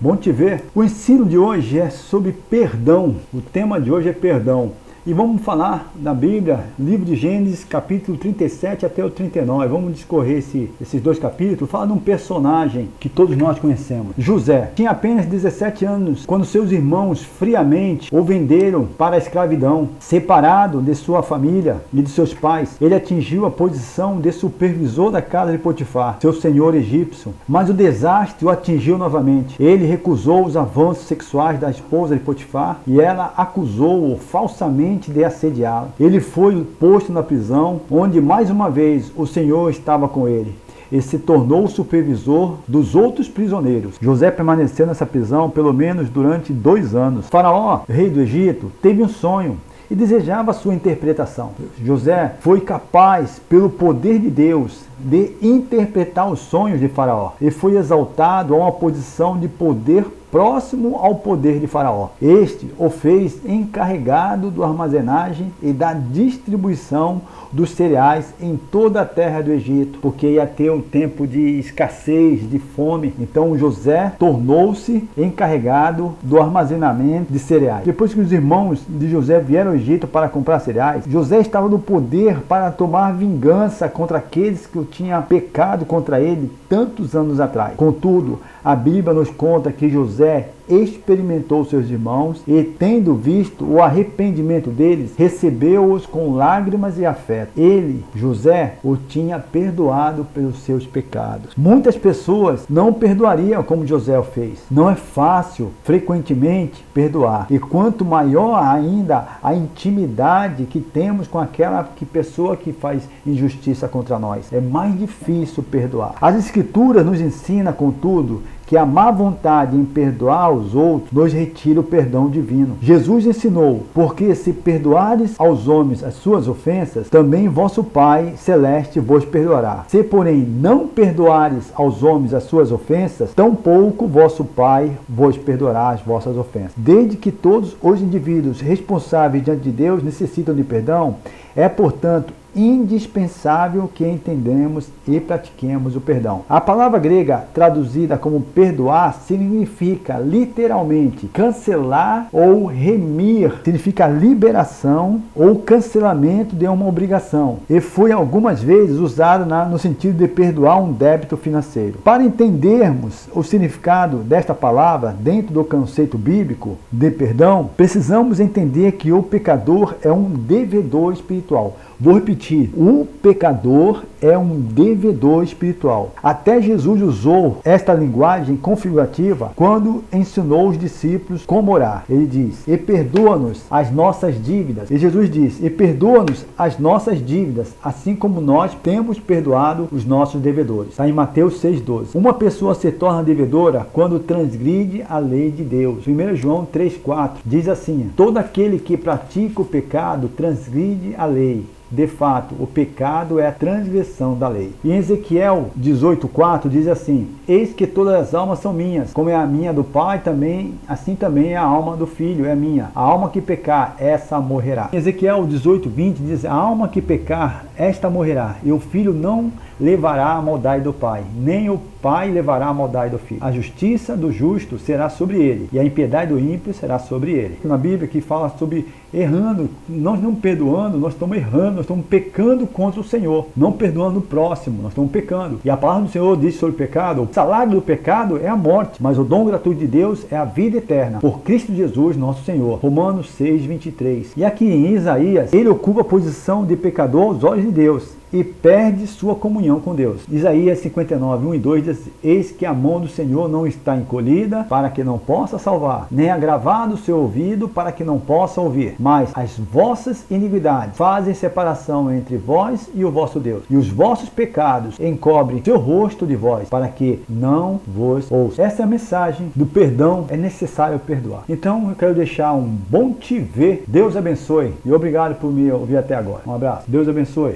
Bom te ver. O ensino de hoje é sobre perdão. O tema de hoje é perdão. E vamos falar da Bíblia, livro de Gênesis, capítulo 37 até o 39. Vamos discorrer esses dois capítulos. Fala de um personagem que todos nós conhecemos. José tinha apenas 17 anos quando seus irmãos friamente o venderam para a escravidão. Separado de sua família e de seus pais, ele atingiu a posição de supervisor da casa de Potifar, seu senhor egípcio. Mas o desastre o atingiu novamente. Ele recusou os avanços sexuais da esposa de Potifar e ela acusou-o falsamente de assediá-la. Ele foi posto na prisão, onde mais uma vez o Senhor estava com ele e se tornou o supervisor dos outros prisioneiros. José permaneceu nessa prisão pelo menos durante 2 anos. Faraó, rei do Egito, teve um sonho e desejava sua interpretação. José foi capaz, pelo poder de Deus, de interpretar os sonhos de Faraó e foi exaltado a uma posição de poder próximo ao poder de Faraó. Este o fez encarregado do armazenagem e da distribuição dos cereais em toda a terra do Egito, porque ia ter um tempo de escassez, de fome. Então José tornou-se encarregado do armazenamento de cereais. Depois que os irmãos de José vieram ao Egito para comprar cereais, José estava no poder para tomar vingança contra aqueles que tinham pecado contra ele tantos anos atrás. Contudo, a Bíblia nos conta que José experimentou seus irmãos e, tendo visto o arrependimento deles, recebeu-os com lágrimas e afeto. Ele, José, o tinha perdoado pelos seus pecados. Muitas pessoas não perdoariam como José o fez. Não é fácil, frequentemente, perdoar. E quanto maior ainda a intimidade que temos com aquela pessoa que faz injustiça contra nós, é mais difícil perdoar. As Escrituras nos ensinam, contudo, que a má vontade em perdoar os outros nos retira o perdão divino. Jesus ensinou: porque se perdoares aos homens as suas ofensas, também vosso Pai Celeste vos perdoará. Se, porém, não perdoares aos homens as suas ofensas, tampouco vosso Pai vos perdoará as vossas ofensas. Desde que todos os indivíduos responsáveis diante de Deus necessitam de perdão, é, portanto, indispensável que entendamos e pratiquemos o perdão. A palavra grega traduzida como perdoar significa literalmente cancelar ou remir, significa liberação ou cancelamento de uma obrigação, e foi algumas vezes usado no sentido de perdoar um débito financeiro. Para entendermos o significado desta palavra dentro do conceito bíblico de perdão, precisamos entender que o pecador é um devedor espiritual. Vou repetir, o pecador é um devedor espiritual. Até Jesus usou esta linguagem configurativa quando ensinou os discípulos como orar. Ele diz: e perdoa-nos as nossas dívidas. E Jesus diz: e perdoa-nos as nossas dívidas, assim como nós temos perdoado os nossos devedores. Está em Mateus 6,12. Uma pessoa se torna devedora quando transgride a lei de Deus. 1 João 3,4 diz assim: todo aquele que pratica o pecado transgride a lei. De fato, o pecado é a transgressão da lei. E em Ezequiel 18,4 diz assim: eis que todas as almas são minhas, como é a minha do Pai, também, assim também é a alma do Filho, é minha. A alma que pecar, essa morrerá. Em Ezequiel 18,20 diz: a alma que pecar, esta morrerá, e o Filho não levará a maldade do Pai, nem o Pai levará a maldade do Filho. A justiça do justo será sobre ele, e a impiedade do ímpio será sobre ele. Na Bíblia que fala sobre errando, nós não perdoando, nós estamos errando, nós estamos pecando contra o Senhor, não perdoando o próximo, nós estamos pecando. E a palavra do Senhor diz sobre o pecado: o salário do pecado é a morte, mas o dom gratuito de Deus é a vida eterna, por Cristo Jesus nosso Senhor. Romanos 6,23. E aqui em Isaías, ele ocupa a posição de pecador aos olhos de Deus e perde sua comunhão com Deus. Isaías 59, 1 e 2 diz: eis que a mão do Senhor não está encolhida para que não possa salvar, nem agravado o seu ouvido para que não possa ouvir. Mas as vossas iniquidades fazem separação entre vós e o vosso Deus, e os vossos pecados encobrem seu rosto de vós, para que não vos ouça. Essa é a mensagem do perdão. É necessário perdoar. Então eu quero deixar um bom te ver. Deus abençoe e obrigado por me ouvir até agora. Um abraço. Deus abençoe.